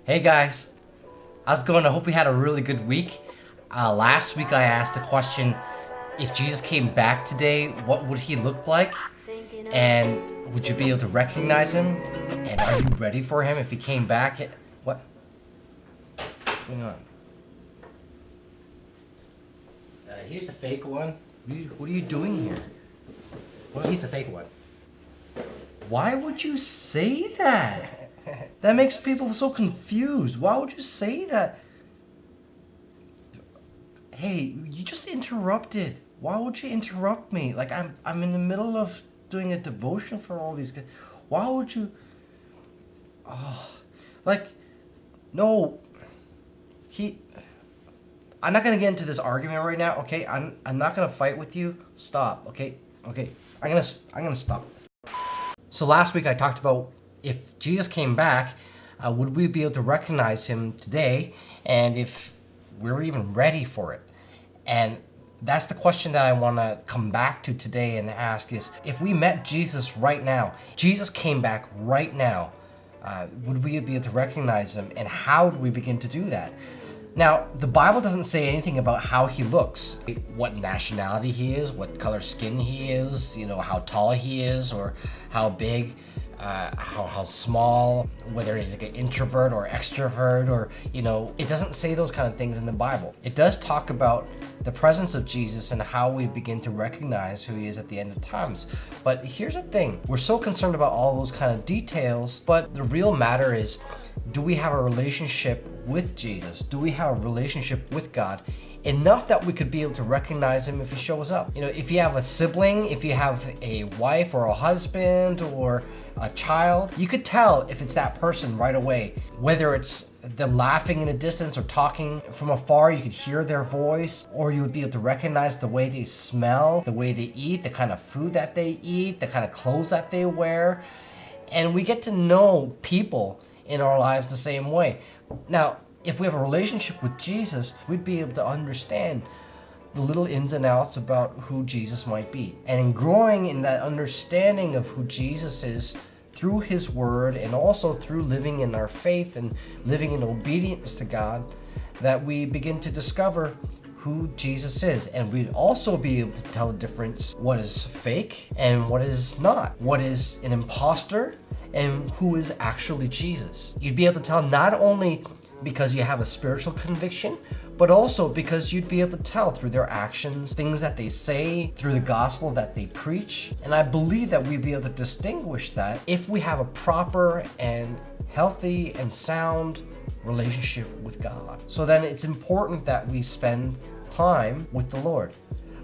Hey guys, how's it going? I hope you had a really good week. Last week I asked the question, if Jesus came back today, what would he look like? And would you be able to recognize him? And are you ready for him if he came back? What? What's going on? Here's the fake one. What are you doing here? He's the fake one. Why would you say that? That makes people so confused. Why would you say that? Hey, you just interrupted. Why would you interrupt me? Like I'm in the middle of doing a devotion for all these guys. Why would you? Oh, like, no. I'm not gonna get into this argument right now. Okay, I'm not gonna fight with you. Stop. Okay. I'm gonna stop. So last week I talked about if Jesus came back, would we be able to recognize him today, and if we're even ready for it? And that's the question that I want to come back to today and ask is, if we met Jesus right now, Jesus came back right now, would we be able to recognize him, and how do we begin to do that? Now, the Bible doesn't say anything about how he looks, what nationality he is, what color skin he is, how tall he is, or how big, how small, whether he's like an introvert or extrovert, or, it doesn't say those kind of things in the Bible. It does talk about the presence of Jesus and how we begin to recognize who he is at the end of times. But here's the thing, we're so concerned about all those kind of details, but the real matter is, do we have a relationship with Jesus? Do we have a relationship with God enough that we could be able to recognize him if he shows up? If you have a sibling, if you have a wife or a husband or a child, you could tell if it's that person right away. Whether it's them laughing in a distance or talking from afar, you could hear their voice, or you would be able to recognize the way they smell, the way they eat, the kind of food that they eat, the kind of clothes that they wear. And we get to know people in our lives the same way. Now, if we have a relationship with Jesus, we'd be able to understand the little ins and outs about who Jesus might be. And in growing in that understanding of who Jesus is through his word, and also through living in our faith and living in obedience to God, that we begin to discover who Jesus is. And we'd also be able to tell the difference, what is fake and what is not, what is an imposter and who is actually Jesus. You'd be able to tell not only because you have a spiritual conviction, but also because you'd be able to tell through their actions, things that they say, through the gospel that they preach. And I believe that we'd be able to distinguish that if we have a proper and healthy and sound relationship with God. So then it's important that we spend time with the Lord.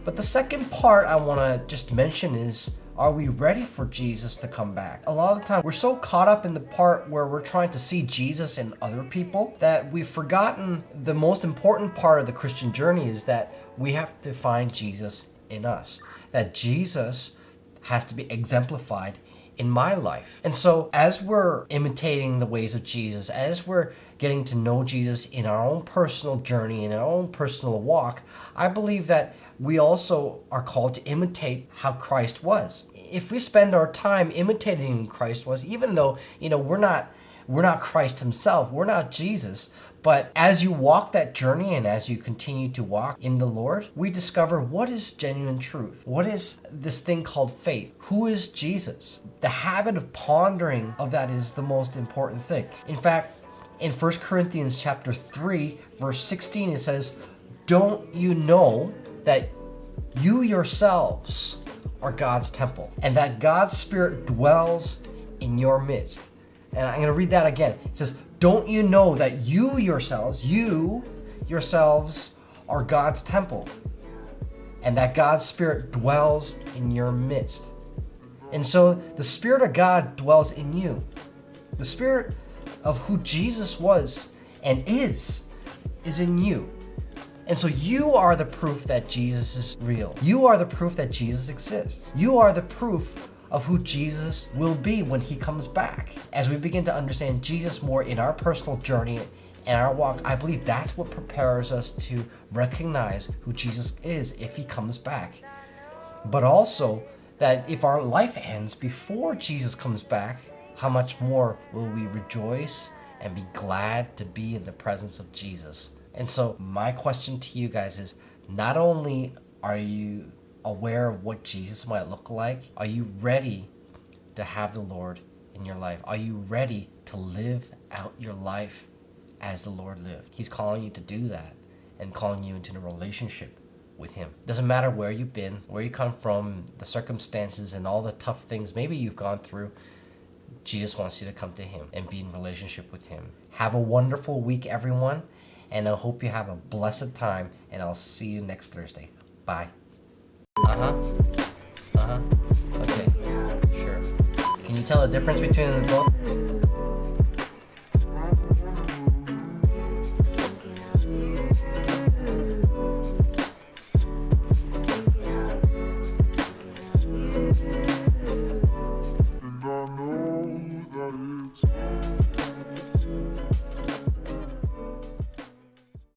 But the second part I want to just mention is, are we ready for Jesus to come back? A lot of the time, we're so caught up in the part where we're trying to see Jesus in other people that we've forgotten the most important part of the Christian journey is that we have to find Jesus in us. That Jesus has to be exemplified in my life. And so as we're imitating the ways of Jesus, as we're getting to know Jesus in our own personal journey, in our own personal walk, I believe that we also are called to imitate how Christ was. If we spend our time imitating who Christ was, even though, we're not Christ himself, we're not Jesus, but as you walk that journey and as you continue to walk in the Lord, we discover what is genuine truth. What is this thing called faith? Who is Jesus? The habit of pondering of that is the most important thing. In fact, in 1 Corinthians chapter 3, verse 16, it says, "Don't you know that you yourselves are God's temple, and that God's Spirit dwells in your midst?" And I'm going to read that again. It says, "Don't you know that you yourselves are God's temple, and that God's Spirit dwells in your midst?" And so the Spirit of God dwells in you. The Spirit of who Jesus was and is in you. And so you are the proof that Jesus is real. You are the proof that Jesus exists. You are the proof of who Jesus will be when he comes back. As we begin to understand Jesus more in our personal journey and our walk, I believe that's what prepares us to recognize who Jesus is if he comes back. But also that if our life ends before Jesus comes back, how much more will we rejoice and be glad to be in the presence of Jesus. And so my question to you guys is, not only are you aware of what Jesus might look like, are you ready to have the Lord in your life? Are you ready to live out your life as the Lord lived? He's calling you to do that and calling you into a relationship with him. Doesn't matter where you've been, where you come from, the circumstances and all the tough things maybe you've gone through. Jesus wants you to come to him and be in relationship with him. Have a wonderful week, everyone, and I hope you have a blessed time, and I'll see you next Thursday. Bye. Okay, sure. Can you tell the difference between the both?